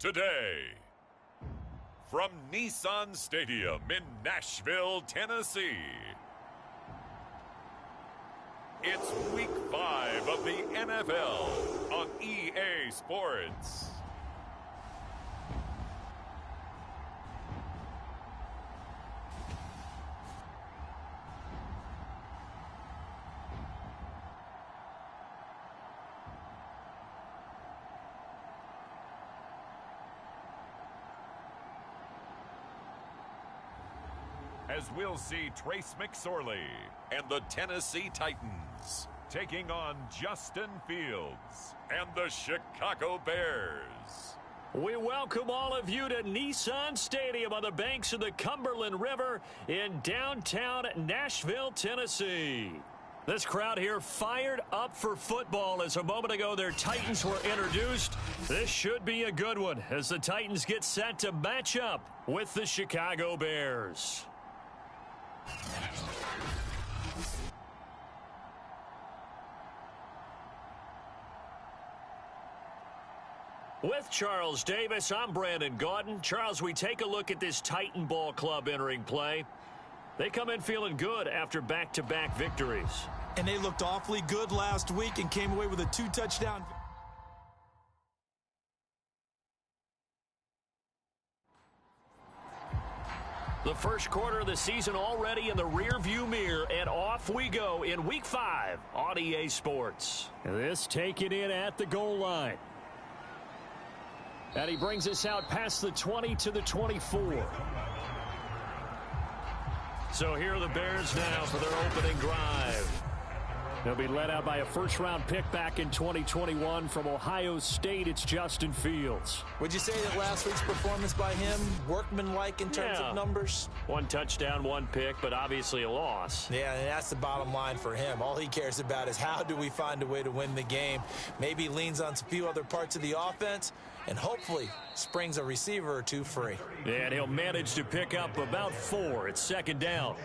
today. From Nissan Stadium in Nashville, Tennessee, it's Week 5 of the MFL on EA Sports. As we'll see Trace McSorley and the Tennessee Titans taking on Justin Fields and the Chicago Bears. We welcome all of you to Nissan Stadium on the banks of the Cumberland River in downtown Nashville, Tennessee. This crowd here fired up for football as a moment ago their Titans were introduced. This should be a good one as the Titans get set to match up with the Chicago Bears. With Charles Davis, I'm Brandon Gaudin. Charles, we take a look at this Titan ball club entering play. They come in feeling good after back-to-back victories. And they looked awfully good last week and came away with a 2-touchdown. The first quarter of the season already in the rearview mirror, and off we go in Week 5 on EA Sports. This taken in at the goal line. And he brings us out past the 20 to the 24. So here are the Bears now for their opening drive. They'll be led out by a first-round pick back in 2021 from Ohio State. It's Justin Fields. Would you say that last week's performance by him, workmanlike in terms of numbers? 1 touchdown, 1 pick, but obviously a loss. Yeah, and that's the bottom line for him. All he cares about is how do we find a way to win the game. Maybe leans on a few other parts of the offense, and hopefully springs a receiver or two free. Yeah, and he'll manage to pick up about 4. It's second down.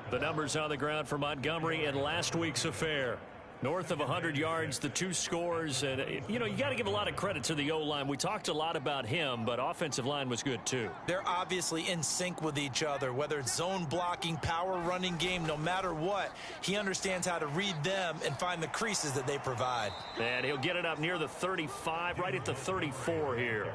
The numbers on the ground for Montgomery in last week's affair. North of 100 yards, the 2 scores. And, you got to give a lot of credit to the O-line. We talked a lot about him, but offensive line was good, too. They're obviously in sync with each other, whether it's zone blocking, power running game, no matter what. He understands how to read them and find the creases that they provide. And he'll get it up near the 35, right at the 34 here.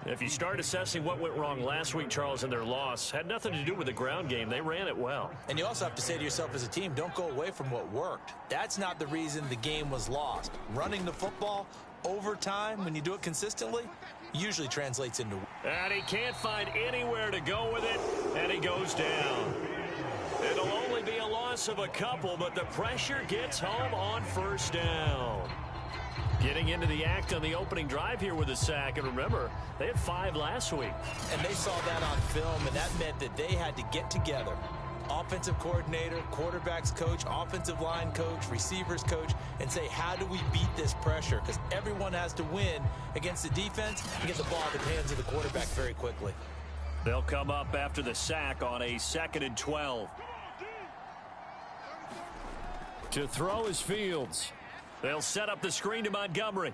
If you start assessing what went wrong last week, Charles, in their loss, had nothing to do with the ground game. They ran it well. And you also have to say to yourself as a team, don't go away from what worked. That's not the reason the game was lost. Running the football over time, when you do it consistently, usually translates into... And he can't find anywhere to go with it, and he goes down. It'll only be a loss of a couple, but the pressure gets home on first down. Getting into the act on the opening drive here with a sack. And remember, they had 5 last week. And they saw that on film, and that meant that they had to get together. Offensive coordinator, quarterbacks coach, offensive line coach, receivers coach, and say, how do we beat this pressure? Because everyone has to win against the defense and get the ball in the hands of the quarterback very quickly. They'll come up after the sack on a 2nd and 12. To throw is Fields. They'll set up the screen to Montgomery.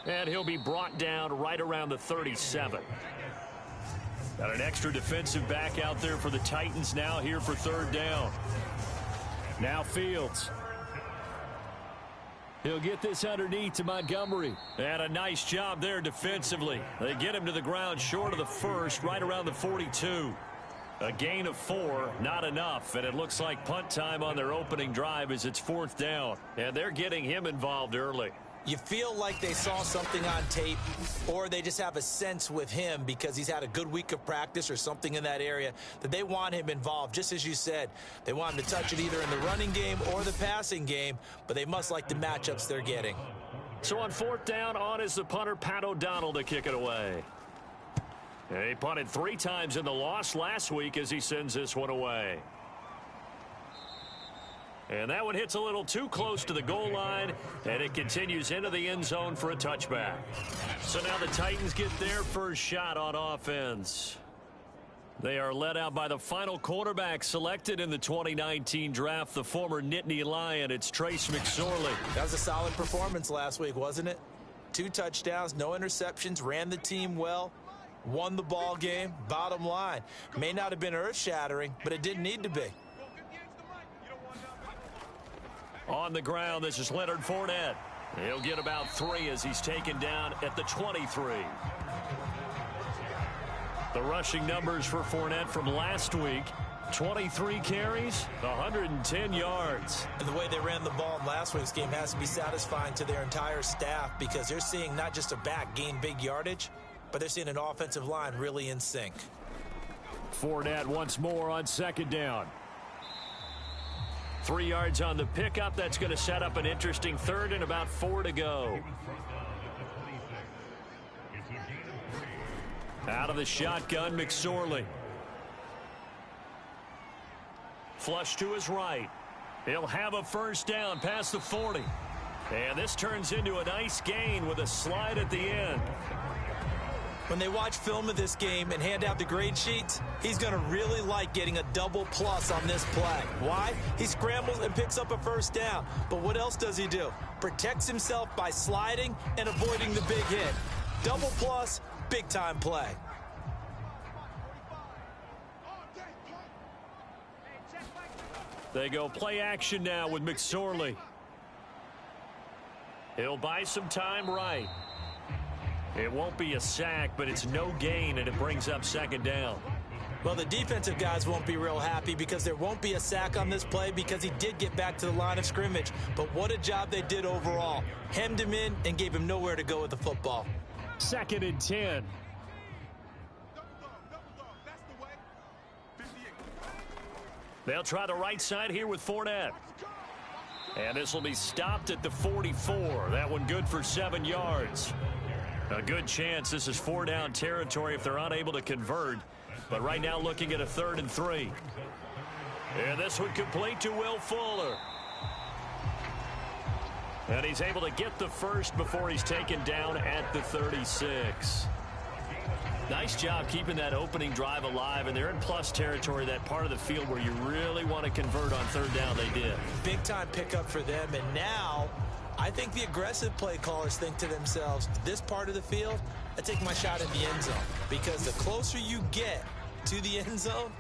And he'll be brought down right around the 37. Got an extra defensive back out there for the Titans now here for 3rd down. Now Fields. He'll get this underneath to Montgomery. And a nice job there defensively. They get him to the ground short of the 1st, right around the 42. A gain of 4, not enough, and it looks like punt time on their opening drive as it's 4th down. And they're getting him involved early. You feel like they saw something on tape, or they just have a sense with him because he's had a good week of practice or something in that area that they want him involved. Just as you said, they want him to touch it either in the running game or the passing game, but they must like the matchups they're getting. So on 4th down, on is the punter, Pat O'Donnell, to kick it away. He punted 3 times in the loss last week as he sends this one away. And that one hits a little too close to the goal line, and it continues into the end zone for a touchback. So now the Titans get their first shot on offense. They are led out by the final quarterback selected in the 2019 draft, the former Nittany Lion. It's Trace McSorley. That was a solid performance last week, wasn't it? 2 touchdowns, no interceptions, ran the team well, won the ball game. Bottom line, may not have been earth-shattering, but it didn't need to be. On the ground, this is Leonard Fournette. He'll get about 3 as he's taken down at the 23. The rushing numbers for Fournette from last week: 23 carries, 110 yards. And the way they ran the ball in last week's game has to be satisfying to their entire staff, because they're seeing not just a back gain big yardage, but they're seeing an offensive line really in sync. Fournette once more on second down. 3 yards on the pickup. That's going to set up an interesting third and about 4 to go. Out of the shotgun, McSorley. Flush to his right. He'll have a first down past the 40. And this turns into a nice gain with a slide at the end. When they watch film of this game and hand out the grade sheets, he's going to really like getting a double plus on this play. Why? He scrambles and picks up a first down. But what else does he do? Protects himself by sliding and avoiding the big hit. Double plus, big-time play. They go play action now with McSorley. He'll buy some time right. It won't be a sack, but it's no gain, and it brings up second down. Well, the defensive guys won't be real happy because there won't be a sack on this play because he did get back to the line of scrimmage. But what a job they did overall. Hemmed him in and gave him nowhere to go with the football. 2nd and 10. They'll try the right side here with Fournette. And this will be stopped at the 44. That one good for 7 yards. A good chance this is 4-down territory if they're unable to convert. But right now looking at a 3rd and 3. And this one complete to Will Fuller. And he's able to get the first before he's taken down at the 36. Nice job keeping that opening drive alive, and they're in plus territory, that part of the field where you really want to convert on 3rd down. They did. Big time pickup for them, and now I think the aggressive play callers think to themselves, this part of the field, I take my shot at the end zone, because the closer you get to the end zone,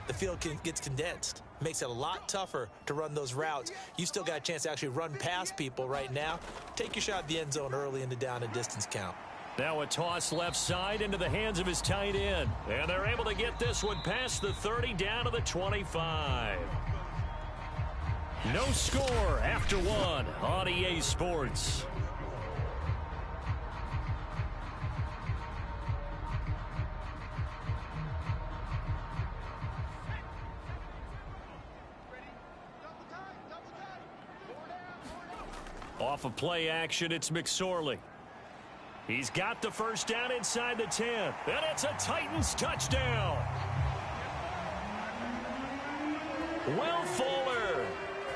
the field gets condensed. Makes it a lot tougher to run those routes. You still got a chance to actually run past people right now. Take your shot at the end zone early in the down and distance count. Now a toss left side into the hands of his tight end. And they're able to get this one past the 30 down to the 25. No score after 1 on EA Sports. Off of play action, it's McSorley. He's got the first down inside the 10. And it's a Titans touchdown. Will Fuller,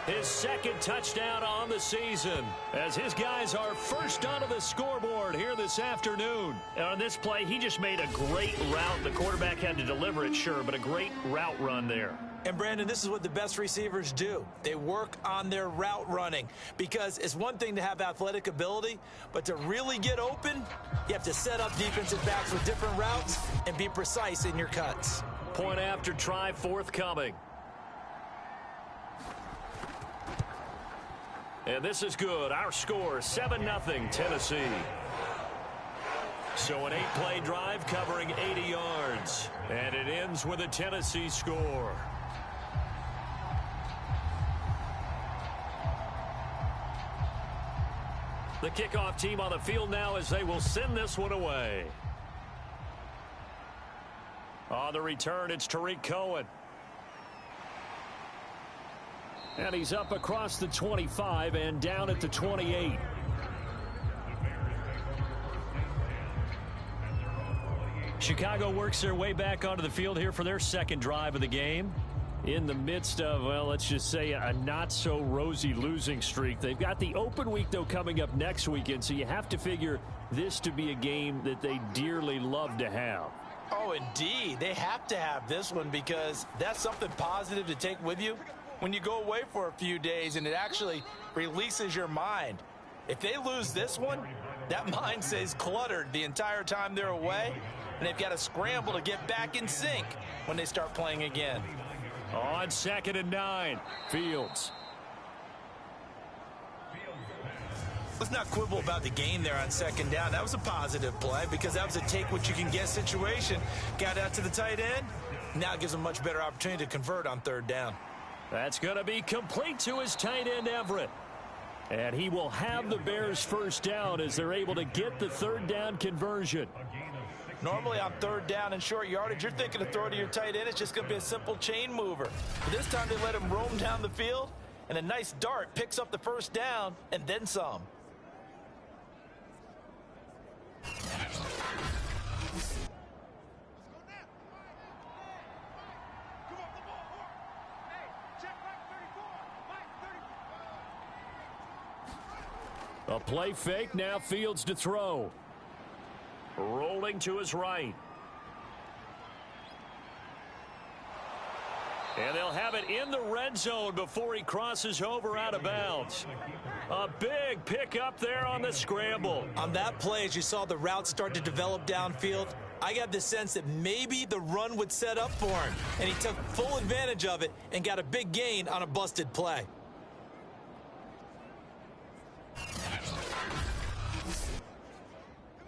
his 2nd touchdown on the season, as his guys are first onto the scoreboard here this afternoon. And on this play, he just made a great route. The quarterback had to deliver it, sure, but a great route run there. And, Brandon, this is what the best receivers do. They work on their route running, because it's one thing to have athletic ability, but to really get open, you have to set up defensive backs with different routes and be precise in your cuts. Point after try forthcoming. And this is good. Our score, 7-0 Tennessee. So an 8-play drive covering 80 yards. And it ends with a Tennessee score. The kickoff team on the field now as they will send this one away. On the return, it's Tariq Cohen. And he's up across the 25 and down at the 28. Chicago works their way back onto the field here for their 2nd drive of the game. In the midst of, well, let's just say a not-so-rosy losing streak. They've got the open week, though, coming up next weekend, so you have to figure this to be a game that they dearly love to have. Oh, indeed. They have to have this one, because that's something positive to take with you when you go away for a few days, and it actually releases your mind. If they lose this one, That mind stays cluttered the entire time they're away, and they've got to scramble to get back in sync when they start playing again. On 2nd and 9, Fields. Let's not quibble about the gain there on 2nd down. That was a positive play because that was a take-what-you-can-get situation. Got out to the tight end. Now it gives them a much better opportunity to convert on 3rd down. That's going to be complete to his tight end, Everett. And he will have the Bears' 1st down as they're able to get the 3rd down conversion. Normally on 3rd down and short yardage, you're thinking to throw to your tight end. It's just going to be a simple chain mover. But this time they let him roam down the field, and a nice dart picks up the 1st down and then some. A play fake, now Fields to throw. Rolling to his right. And they'll have it in the red zone before he crosses over out of bounds. A big pickup there on the scramble. On that play, as you saw the route start to develop downfield, I got the sense that maybe the run would set up for him. And he took full advantage of it and got a big gain on a busted play.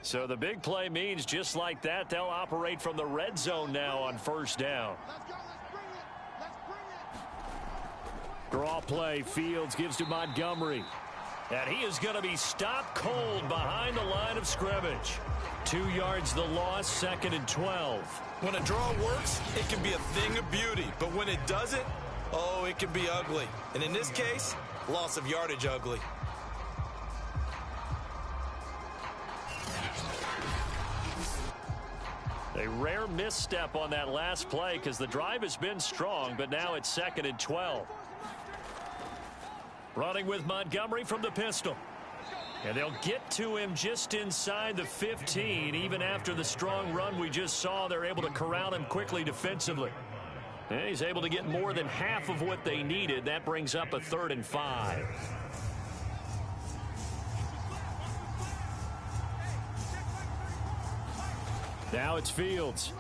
So the big play means just like that, they'll operate from the red zone now on 1st down. Draw play, Fields gives to Montgomery. And he is going to be stopped cold behind the line of scrimmage. 2 yards the loss, 2nd and 12. When a draw works, it can be a thing of beauty. But when it doesn't, oh, it can be ugly. And in this case, loss of yardage ugly. A rare misstep on that last play because the drive has been strong, but now it's 2nd and 12. Running with Montgomery from the pistol. And they'll get to him just inside the 15. Even after the strong run we just saw, they're able to corral him quickly defensively. And he's able to get more than half of what they needed. That brings up a 3rd and 5. Now it's Fields.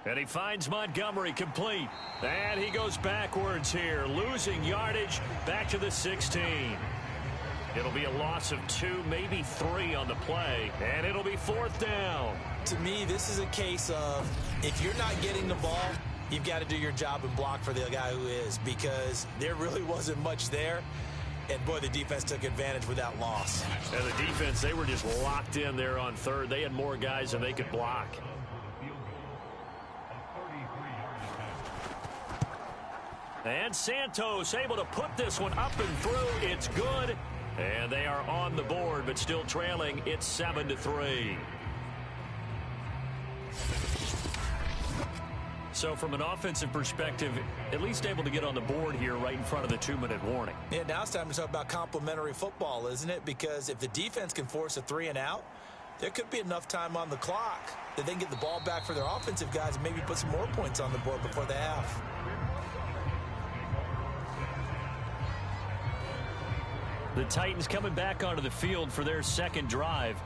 And he finds Montgomery complete. And he goes backwards here, losing yardage back to the 16. It'll be a loss of 2, maybe 3 on the play. And it'll be 4th down. To me, this is a case of if you're not getting the ball, you've got to do your job and block for the guy who is, because there really wasn't much there. And, boy, the defense took advantage with that loss. And the defense, they were just locked in there on 3rd. They had more guys than they could block. And Santos able to put this one up and through. It's good. And they are on the board, but still trailing. It's 7-3. So from an offensive perspective, at least able to get on the board here right in front of the 2-minute warning. Yeah, now it's time to talk about complementary football, isn't it? Because if the defense can force a 3 and out, there could be enough time on the clock that they can get the ball back for their offensive guys and maybe put some more points on the board before the half. The Titans coming back onto the field for their 2nd drive.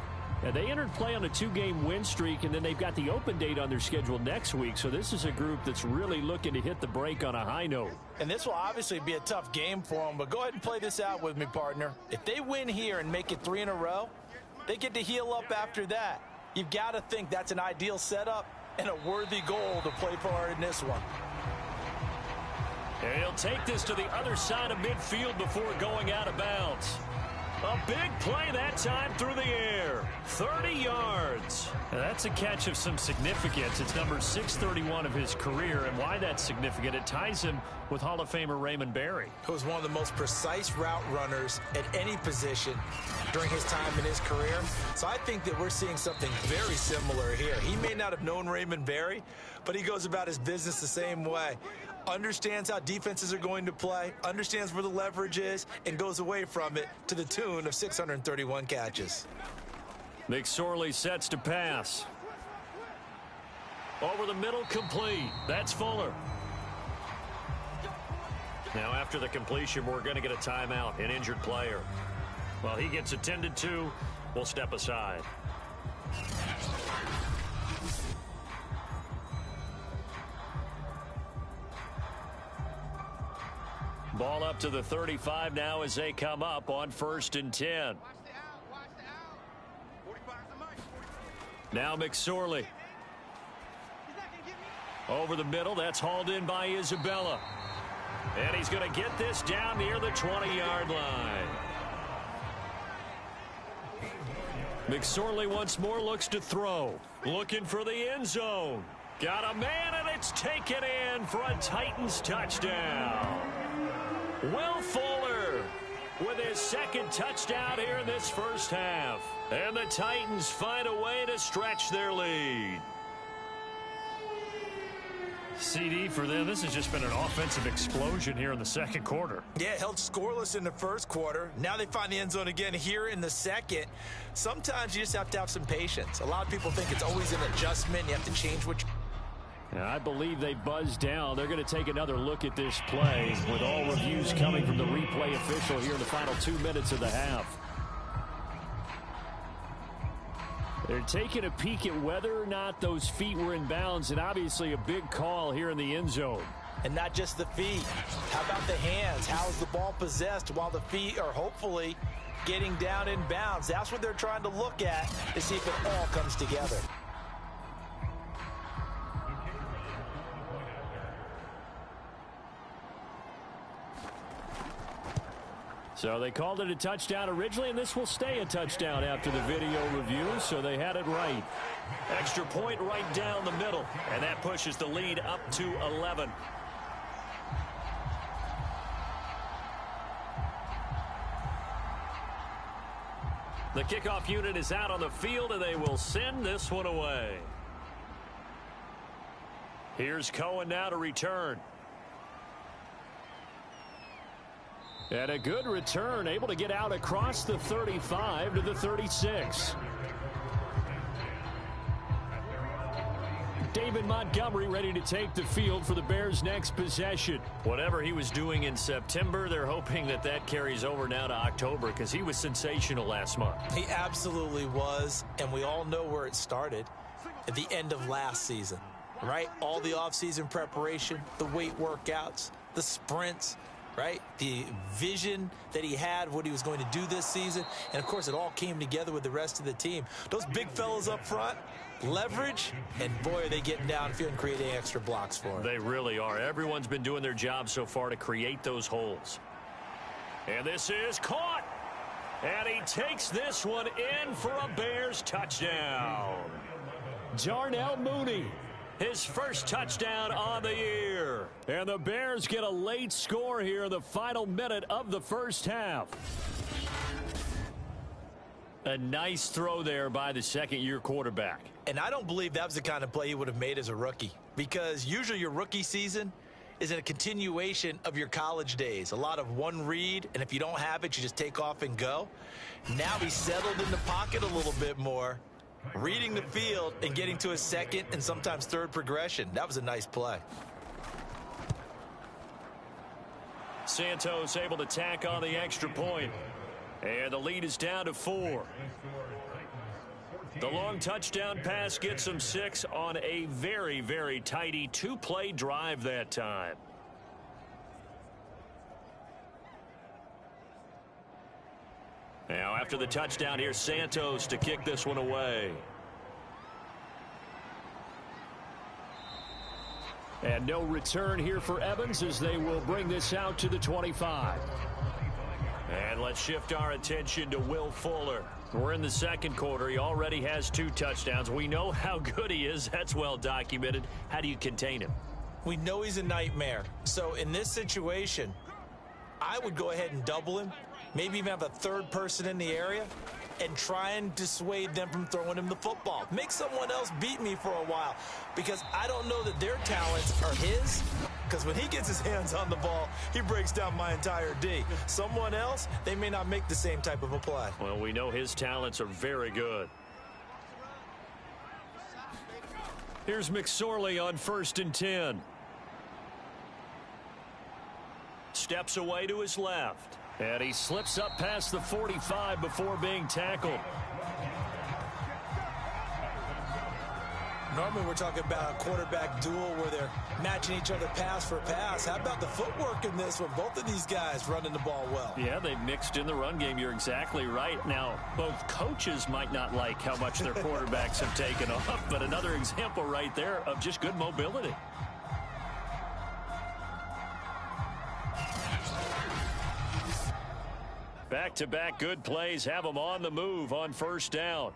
Now, they entered play on a 2-game win streak, and then they've got the open date on their schedule next week. So this is a group that's really looking to hit the break on a high note. And this will obviously be a tough game for them, but go ahead and play this out with me, partner. If they win here and make it 3 in a row, they get to heal up after that. You've got to think that's an ideal setup and a worthy goal to play for in this one. And he'll take this to the other side of midfield before going out of bounds. A big play that time through the air. 30 yards. Now that's a catch of some significance. It's number 631 of his career. And why that's significant, it ties him with Hall of Famer Raymond Berry, who was one of the most precise route runners at any position during his time in his career. So I think that we're seeing something very similar here. He may not have known Raymond Berry, but he goes about his business the same way. Understands how defenses are going to play, understands where the leverage is, and goes away from it to the tune of 631 catches. McSorley sets to pass. Over the middle, complete. That's Fuller. Now after the completion, we're going to get a timeout, an injured player. Well, he gets attended to. We'll step aside. Ball up to the 35 now as they come up on 1st and 10. Now McSorley. Over the middle. That's hauled in by Isabella. And he's going to get this down near the 20-yard line. McSorley once more looks to throw. Looking for the end zone. Got a man, and it's taken in for a Titans touchdown. Will Fuller with his second touchdown here in this first half. And the Titans find a way to stretch their lead. CD for them, this has just been an offensive explosion here in the second quarter. Yeah, held scoreless in the first quarter. Now they find the end zone again here in the second. Sometimes you just have to have some patience. A lot of people think it's always an adjustment. You have to change what you... I believe they buzzed down. They're going to take another look at this play with all reviews coming from the replay official here in the final 2 minutes of the half. They're taking a peek at whether or not those feet were in bounds, and obviously a big call here in the end zone. And not just the feet. How about the hands? How is the ball possessed while the feet are hopefully getting down in bounds? That's what they're trying to look at to see if it all comes together. So they called it a touchdown originally, and this will stay a touchdown after the video review, so they had it right. Extra point right down the middle, and that pushes the lead up to 11. The kickoff unit is out on the field, and they will send this one away. Here's Cohen now to return. And a good return, able to get out across the 35 to the 36. David Montgomery ready to take the field for the Bears' next possession. Whatever he was doing in September, they're hoping that that carries over now to October because he was sensational last month. He absolutely was, and we all know where it started at the end of last season, right? All the offseason preparation, the weight workouts, the sprints, right? The vision that he had, what he was going to do this season. And, of course, it all came together with the rest of the team. Those big fellas up front, leverage, and, boy, are they getting downfield and creating extra blocks for him. They really are. Everyone's been doing their job so far to create those holes. And this is caught. And he takes this one in for a Bears touchdown. Darnell Mooney. His first touchdown on the year. And the Bears get a late score here in the final minute of the first half. A nice throw there by the second-year quarterback. And I don't believe that was the kind of play he would have made as a rookie. Because usually your rookie season is a continuation of your college days. A lot of one read, and if you don't have it, you just take off and go. Now he's settled in the pocket a little bit more, reading the field and getting to a second and sometimes third progression. That was a nice play. Santos able to tack on the extra point. And the lead is down to 4. The long touchdown pass gets them 6 on a very, very tidy 2-play drive that time. Now, after the touchdown, here's Santos to kick this one away. And no return here for Evans as they will bring this out to the 25. And let's shift our attention to Will Fuller. We're in the second quarter. He already has 2 touchdowns. We know how good he is. That's well documented. How do you contain him? We know he's a nightmare. So in this situation, I would go ahead and double him. Maybe even have a third person in the area and try and dissuade them from throwing him the football. Make someone else beat me for a while because I don't know that their talents are his, because when he gets his hands on the ball, he breaks down my entire D. Someone else, they may not make the same type of a play. Well, we know his talents are very good. Here's McSorley on 1st and 10. Steps away to his left. And he slips up past the 45 before being tackled. Normally we're talking about a quarterback duel where they're matching each other pass for pass. How about the footwork in this one? Both of these guys running the ball well. Yeah, they've mixed in the run game. You're exactly right. Now, both coaches might not like how much their quarterbacks have taken off, but another example right there of just good mobility. Back-to-back good plays have them on the move on first down.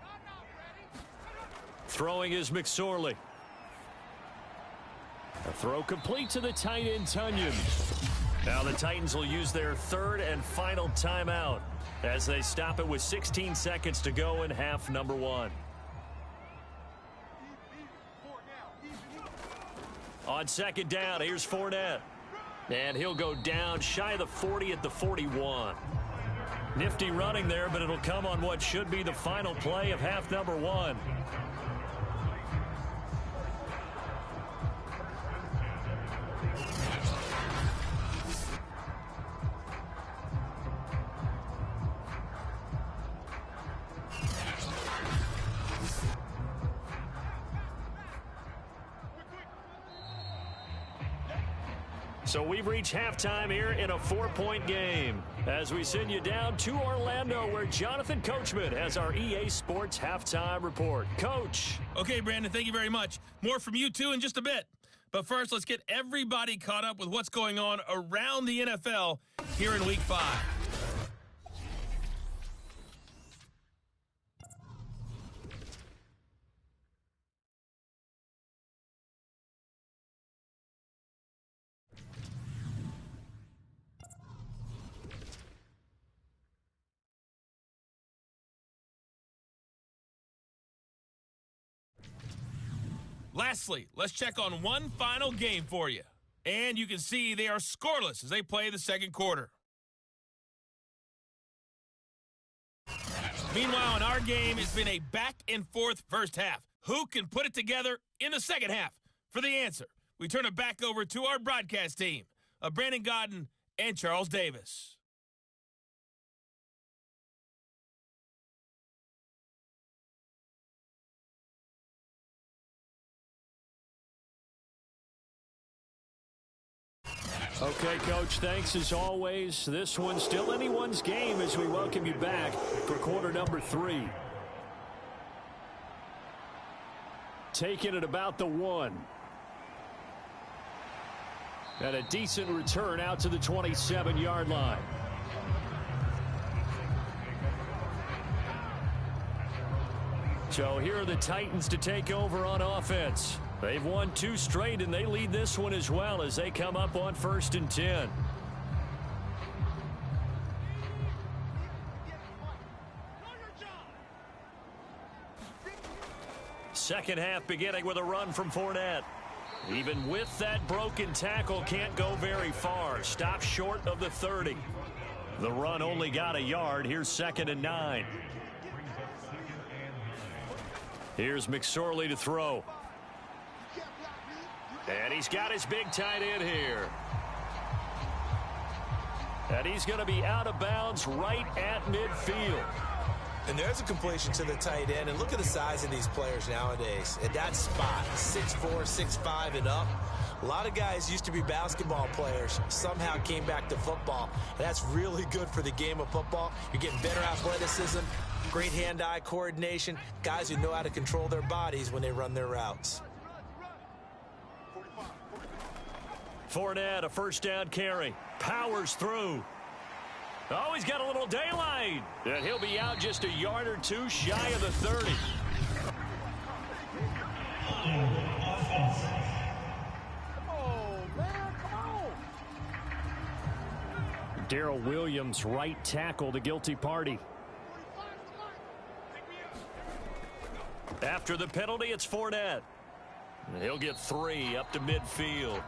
Throwing is McSorley. A throw complete to the tight end, Tunyon. Now the Titans will use their third and final timeout as they stop it with 16 seconds to go in half number one. On second down, here's Fournette. And he'll go down shy of the 40 at the 41. Nifty running there, but it'll come on what should be the final play of half number one. So we've reached halftime here in a 4-point game as we send you down to Orlando where Jonathan Coachman has our EA Sports halftime report. Coach. Okay, Brandon, thank you very much. More from you two in just a bit. But first, let's get everybody caught up with what's going on around the NFL here in Week 5. Lastly, let's check on one final game for you. And you can see they are scoreless as they play the second quarter. Meanwhile, in our game, it's been a back-and-forth first half. Who can put it together in the second half? For the answer, we turn it back over to our broadcast team of Brandon Godden and Charles Davis. Okay, Coach, thanks as always. This one's still anyone's game as we welcome you back for quarter number 3. Taking it about the 1. And a decent return out to the 27-yard line. So here are the Titans to take over on offense. They've won 2 straight, and they lead this one as well as they come up on 1st and 10. Second half beginning with a run from Fournette. Even with that broken tackle, can't go very far. Stops short of the 30. The run only got a yard. Here's 2nd and 9. Here's McSorley to throw. And he's got his big tight end here. And he's going to be out of bounds right at midfield. And there's a completion to the tight end. And look at the size of these players nowadays. At that spot, 6'4", 6'5", and up. A lot of guys used to be basketball players, somehow came back to football. And that's really good for the game of football. You're getting better athleticism, great hand-eye coordination, guys who know how to control their bodies when they run their routes. Fournette, a first down carry. Powers through. Oh, he's got a little daylight. And he'll be out just a yard or 2 shy of the 30. Darrell Williams, right tackle, the guilty party. After the penalty, it's Fournette. And he'll get 3 up to midfield.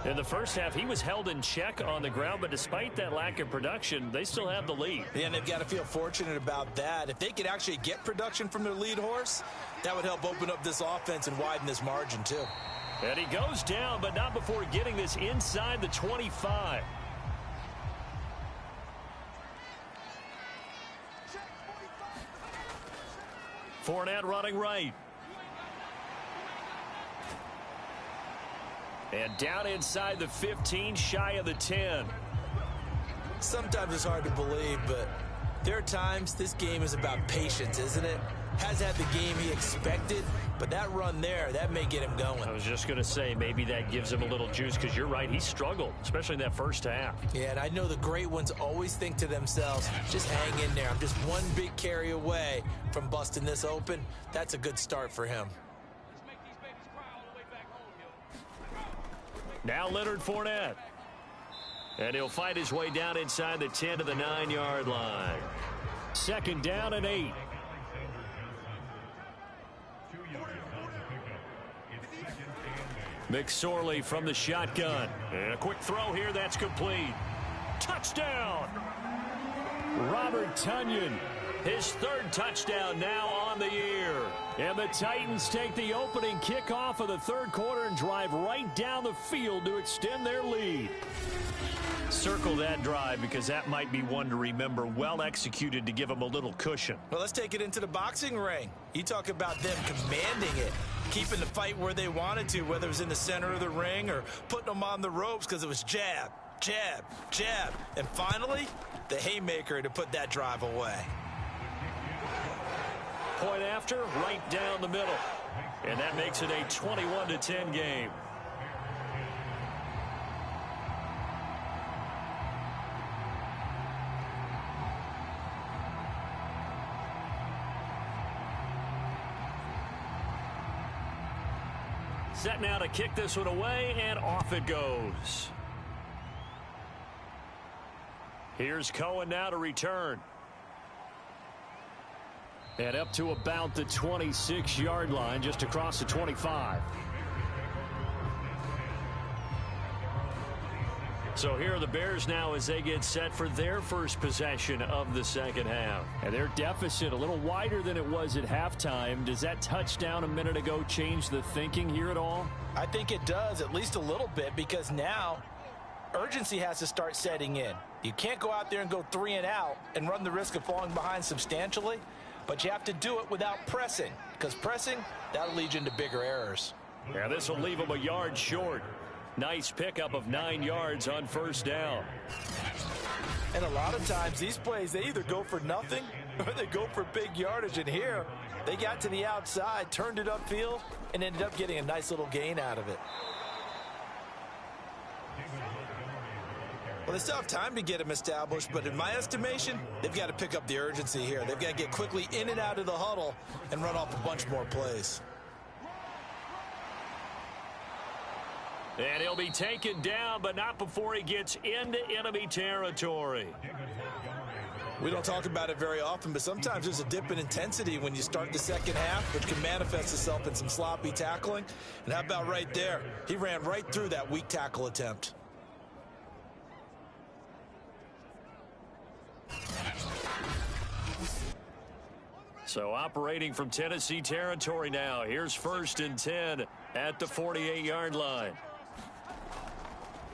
In the first half, he was held in check on the ground, but despite that lack of production, they still have the lead. Yeah, and they've got to feel fortunate about that. If they could actually get production from their lead horse, that would help open up this offense and widen this margin, too. And he goes down, but not before getting this inside the 25. Fournette running right. And down inside the 15, shy of the 10. Sometimes it's hard to believe, but there are times this game is about patience, isn't it? Has had the game he expected, but that run there, that may get him going. I was just going to say, maybe that gives him a little juice, because you're right, he struggled, especially in that first half. Yeah, and I know the great ones always think to themselves, just hang in there. I'm just one big carry away from busting this open. That's a good start for him. Now Leonard Fournette. And he'll fight his way down inside the 10 to the 9-yard line. Second down and 8. McSorley from the shotgun. And a quick throw here, that's complete. Touchdown! Robert Tonyan, his third touchdown now on the year. And the Titans take the opening kickoff of the third quarter and drive right down the field to extend their lead. Circle that drive, because that might be one to remember. Well executed to give them a little cushion. Well, let's take it into the boxing ring. You talk about them commanding it, keeping the fight where they wanted to, whether it was in the center of the ring or putting them on the ropes, because it was jab, jab, jab. And finally, the haymaker to put that drive away. Point after, right down the middle. And that makes it a 21-10 game. Set now to kick this one away, and off it goes. Here's Cohen now to return. And up to about the 26-yard line, just across the 25. So here are the Bears now as they get set for their first possession of the second half. And their deficit a little wider than it was at halftime. Does that touchdown a minute ago change the thinking here at all? I think it does, at least a little bit, because now urgency has to start setting in. You can't go out there and go 3 and out and run the risk of falling behind substantially, but you have to do it without pressing, because pressing, that'll lead you into bigger errors. Yeah, this will leave them a yard short. Nice pickup of 9 yards on first down. And a lot of times these plays, they either go for nothing or they go for big yardage. And here, they got to the outside, turned it upfield, and ended up getting a nice little gain out of it. Well, they still have time to get them established, but in my estimation, they've got to pick up the urgency here. They've got to get quickly in and out of the huddle and run off a bunch more plays. And he'll be taken down, but not before he gets into enemy territory. We don't talk about it very often, but sometimes there's a dip in intensity when you start the second half, which can manifest itself in some sloppy tackling. And how about right there? He ran right through that weak tackle attempt. So operating from Tennessee territory now. Here's 1st and 10 at the 48-yard line.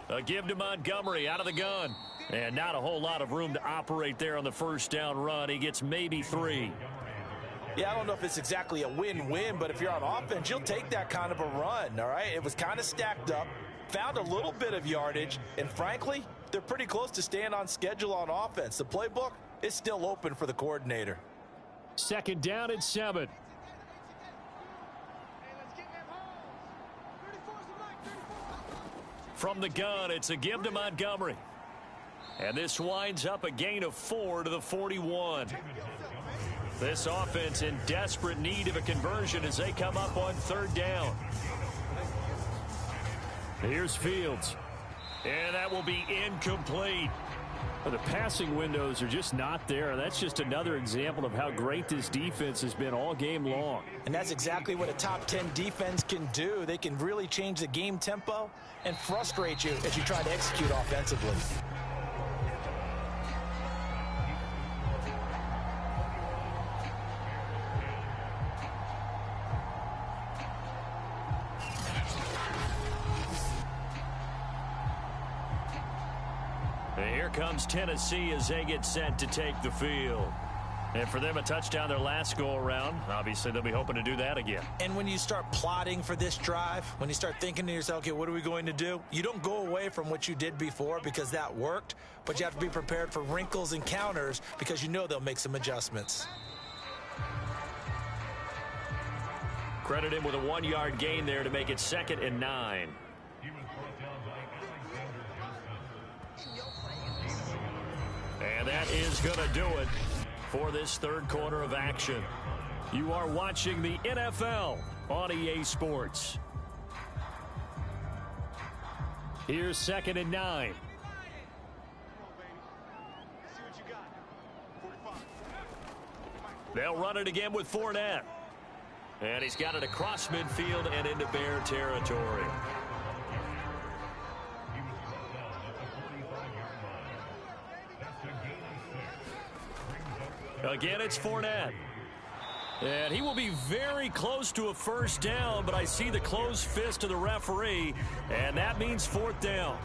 A give to Montgomery out of the gun. And not a whole lot of room to operate there on the first down run. He gets maybe 3. Yeah, I don't know if it's exactly a win-win, but if you're on offense, you'll take that kind of a run, all right? It was kind of stacked up, found a little bit of yardage, and frankly, they're pretty close to staying on schedule on offense. The playbook is still open for the coordinator. Second down and 7. From the gun, it's a give to Montgomery. And this winds up a gain of 4 to the 41. This offense in desperate need of a conversion as they come up on 3rd down. Here's Fields. And that will be incomplete. The passing windows are just not there, and that's just another example of how great this defense has been all game long. And that's exactly what a top 10 defense can do. They can really change the game tempo and frustrate you as you try to execute offensively. And here comes Tennessee as they get set to take the field. And for them, a touchdown their last go-around. Obviously, they'll be hoping to do that again. And when you start plotting for this drive, when you start thinking to yourself, okay, what are we going to do? You don't go away from what you did before because that worked, but you have to be prepared for wrinkles and counters because you know they'll make some adjustments. Credit him with a 1-yard gain there to make it 2nd and 9. And that is going to do it for this third quarter of action. You are watching the NFL on EA Sports. Here's 2nd and 9. They'll run it again with Fournette. And he's got it across midfield and into Bear territory. Again, it's Fournette. And he will be very close to a first down, but I see the closed fist of the referee, and that means 4th down.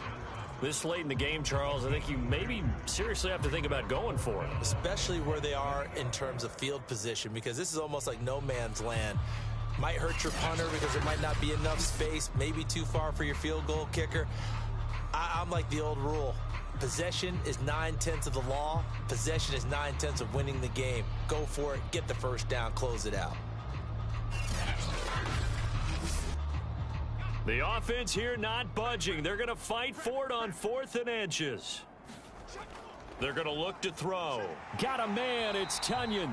This late in the game, Charles, I think you maybe seriously have to think about going for it. Especially where they are in terms of field position, because this is almost like no man's land. Might hurt your punter because there might not be enough space, maybe too far for your field goal kicker. I'm like the old rule. Possession is 9/10 of the law. Possession is 9/10 of winning the game. Go for it, get the first down, close it out. The offense here not budging. They're going to fight for it on 4th and inches. They're going to look to throw. Got a man. It's Tunyon.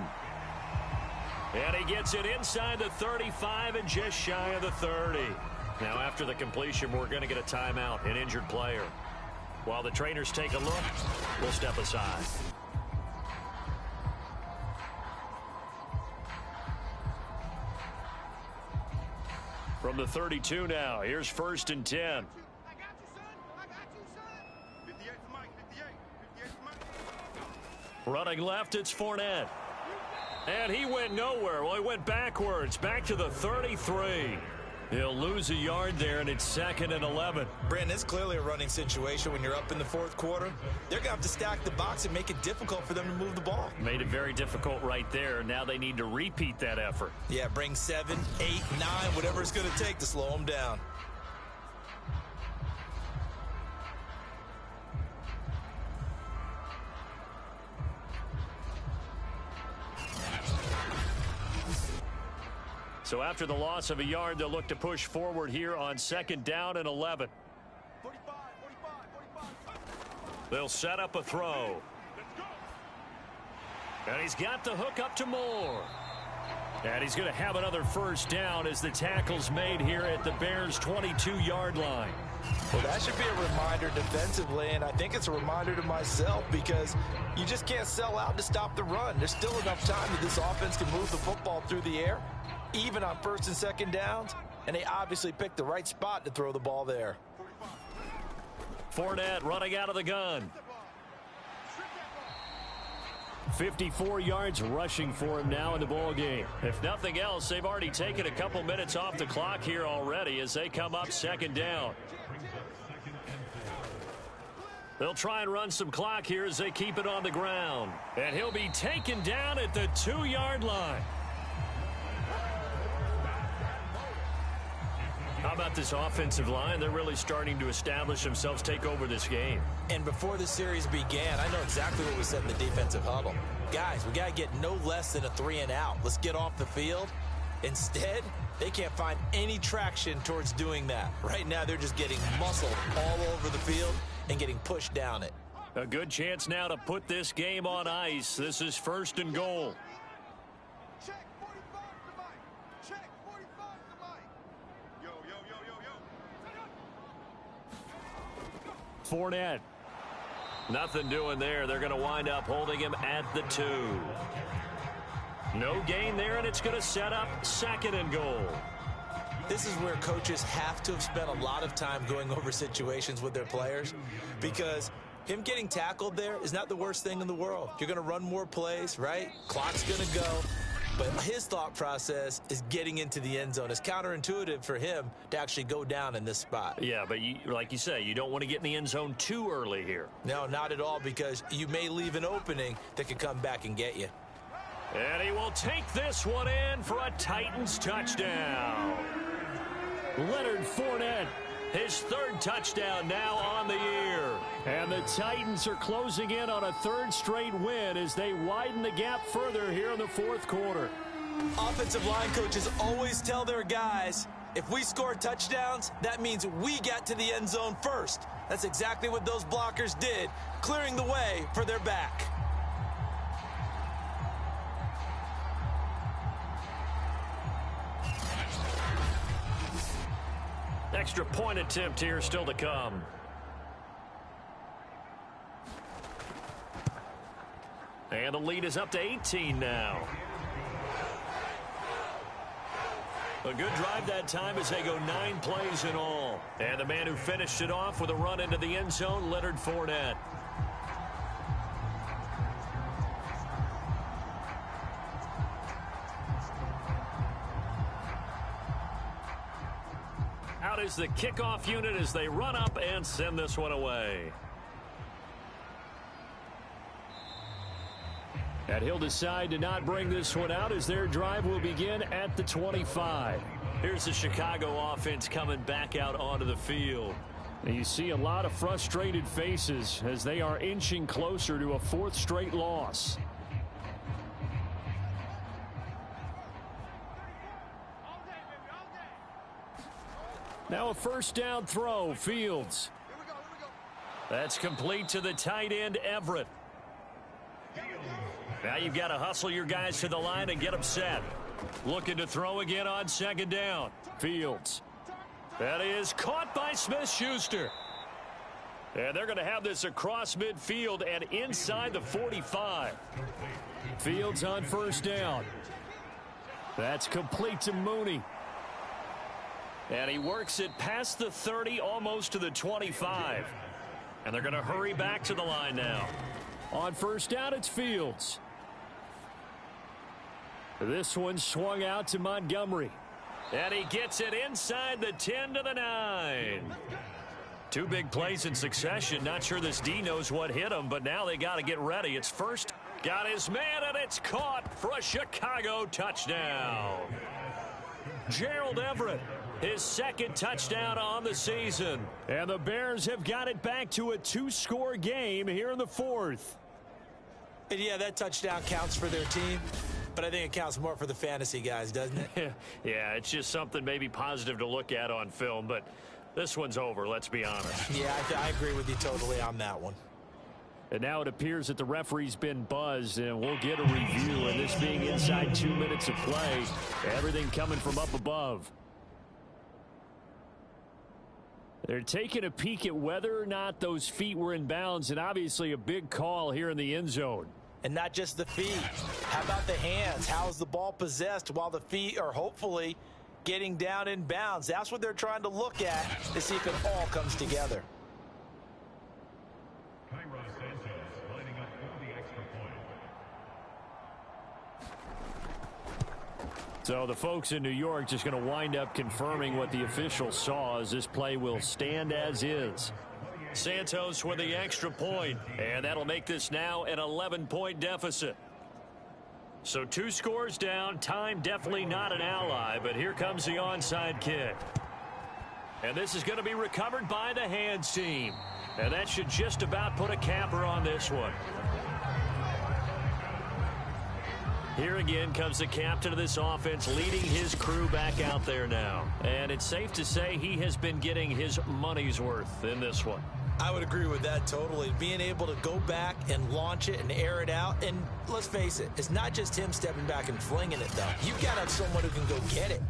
And he gets it inside the 35 and just shy of the 30. Now, after the completion, we're going to get a timeout, an injured player. While the trainers take a look, we'll step aside. From the 32 now, here's 1st and 10. Running left, it's Fournette. And he went nowhere. Well, he went backwards, back to the 33. He'll lose a yard there, and it's 2nd and 11. Brandon, it's clearly a running situation when you're up in the 4th quarter. They're going to have to stack the box and make it difficult for them to move the ball. Made it very difficult right there. Now they need to repeat that effort. Yeah, bring 7, 8, 9, whatever it's going to take to slow them down. So after the loss of a yard, they'll look to push forward here on 2nd down and 11. They'll set up a throw. And he's got the hook up to Moore. And he's going to have another first down as the tackle's made here at the Bears' 22-yard line. Well, that should be a reminder defensively, and I think it's a reminder to myself because you just can't sell out to stop the run. There's still enough time that this offense can move the football through the air, even on 1st and 2nd downs, and they obviously picked the right spot to throw the ball there. Fournette running out of the gun. 54 yards rushing for him now in the ball game. If nothing else, they've already taken a couple minutes off the clock here already as they come up 2nd down. They'll try and run some clock here as they keep it on the ground. And he'll be taken down at the 2-yard line. How about this offensive line? They're really starting to establish themselves, take over this game. And before the series began, I know exactly what was said in the defensive huddle. Guys, we got to get no less than a 3 and out. Let's get off the field. Instead, they can't find any traction towards doing that. Right now, they're just getting muscled all over the field and getting pushed down it. A good chance now to put this game on ice. This is 1st and goal. Fournette. Nothing doing there. They're going to wind up holding him at the 2. No gain there, and it's going to set up 2nd and goal. This is where coaches have to have spent a lot of time going over situations with their players because him getting tackled there is not the worst thing in the world. You're going to run more plays, right? Clock's going to go. But his thought process is getting into the end zone. It's counterintuitive for him to actually go down in this spot. Yeah, but like you say, you don't want to get in the end zone too early here. No, not at all, because you may leave an opening that could come back and get you. And he will take this one in for a Titans touchdown. Leonard Fournette, his third touchdown now on the year. And the Titans are closing in on a third straight win as they widen the gap further here in the fourth quarter. Offensive line coaches always tell their guys, if we score touchdowns, that means we get to the end zone first. That's exactly what those blockers did, clearing the way for their back. Extra point attempt here still to come. And the lead is up to 18 now. A good drive that time as they go 9 plays in all. And the man who finished it off with a run into the end zone, Leonard Fournette. Out is the kickoff unit as they run up and send this one away. And he'll decide to not bring this one out as their drive will begin at the 25. Here's the Chicago offense coming back out onto the field. And you see a lot of frustrated faces as they are inching closer to a fourth straight loss. Now a first down throw, Fields. That's complete to the tight end, Everett. Now you've got to hustle your guys to the line and get them set. Looking to throw again on second down. Fields. That is caught by Smith-Schuster. And they're going to have this across midfield and inside the 45. Fields on first down. That's complete to Mooney. And he works it past the 30, almost to the 25. And they're going to hurry back to the line now. On first down, it's Fields. This one swung out to Montgomery. And he gets it inside the 10 to the 9. 2 big plays in succession. Not sure this D knows what hit him, but now they got to get ready. It's first. Got his man, and it's caught for a Chicago touchdown. Gerald Everett, his second touchdown on the season. And the Bears have got it back to a 2-score game here in the fourth. And yeah, that touchdown counts for their team, but I think it counts more for the fantasy guys, doesn't it? Yeah, it's just something maybe positive to look at on film, but this one's over, let's be honest. Yeah, I agree with you totally on that one. And now it appears that the referee's been buzzed, and we'll get a review, and this being inside 2 minutes of play, everything coming from up above. They're taking a peek at whether or not those feet were in bounds, and obviously a big call here in the end zone. And not just the feet. How about the hands? How is the ball possessed while the feet are hopefully getting down in bounds? That's what they're trying to look at to see if it all comes together. So the folks in New York just going to wind up confirming what the officials saw as this play will stand as is. Santos with the extra point, and that'll make this now an 11-point deficit. So 2 scores down, time definitely not an ally, but here comes the onside kick. And this is going to be recovered by the hands team. And that should just about put a capper on this one. Here again comes the captain of this offense leading his crew back out there now. And it's safe to say he has been getting his money's worth in this one. I would agree with that totally. Being able to go back and launch it and air it out. And let's face it, it's not just him stepping back and flinging it, though. You've got to have someone who can go get it.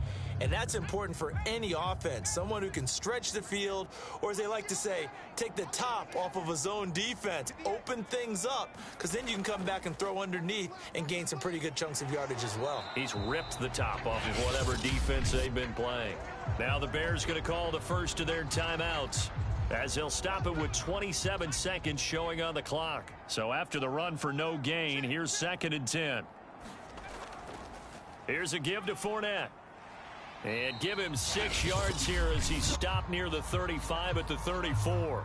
And that's important for any offense. Someone who can stretch the field, or as they like to say, take the top off of a zone defense. Open things up, because then you can come back and throw underneath and gain some pretty good chunks of yardage as well. He's ripped the top off of whatever defense they've been playing. Now the Bears going to call the first of their timeouts, as they'll stop it with 27 seconds showing on the clock. So after the run for no gain, here's 2nd and 10. Here's a give to Fournette. And give him 6 yards here as he stopped near the 35 at the 34.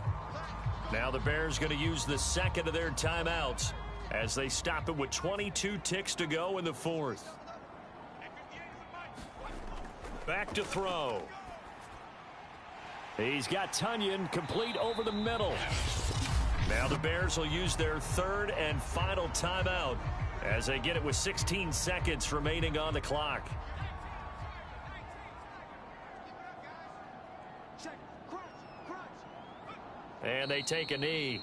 Now the Bears going to use the second of their timeouts as they stop it with 22 ticks to go in the fourth. Back to throw. He's got Tunyon complete over the middle. Now the Bears will use their third and final timeout as they get it with 16 seconds remaining on the clock. And they take a knee.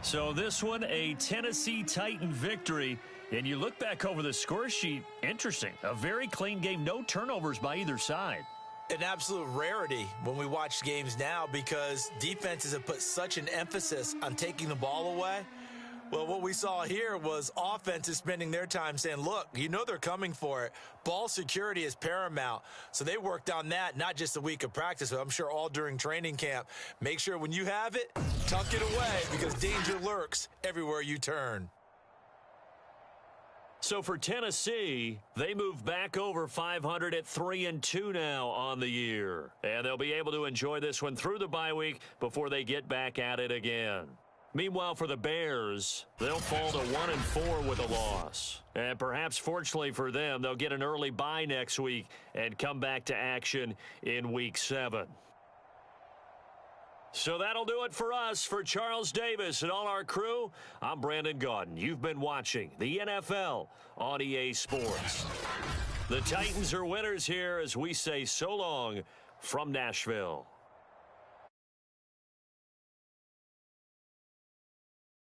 So this one, a Tennessee Titan victory. And you look back over the score sheet, interesting. A very clean game, no turnovers by either side. An absolute rarity when we watch games now because defenses have put such an emphasis on taking the ball away. Well, what we saw here was offenses spending their time saying, look, you know they're coming for it. Ball security is paramount. So they worked on that, not just a week of practice, but I'm sure all during training camp. Make sure when you have it, tuck it away because danger lurks everywhere you turn. So for Tennessee, they move back over 500 at 3-2 now on the year. And they'll be able to enjoy this one through the bye week before they get back at it again. Meanwhile, for the Bears, they'll fall to 1-4 with a loss. And perhaps fortunately for them, they'll get an early bye next week and come back to action in Week 7. So that'll do it for us. For Charles Davis and all our crew, I'm Brandon Gaudin. You've been watching the NFL on EA Sports. The Titans are winners here as we say so long from Nashville.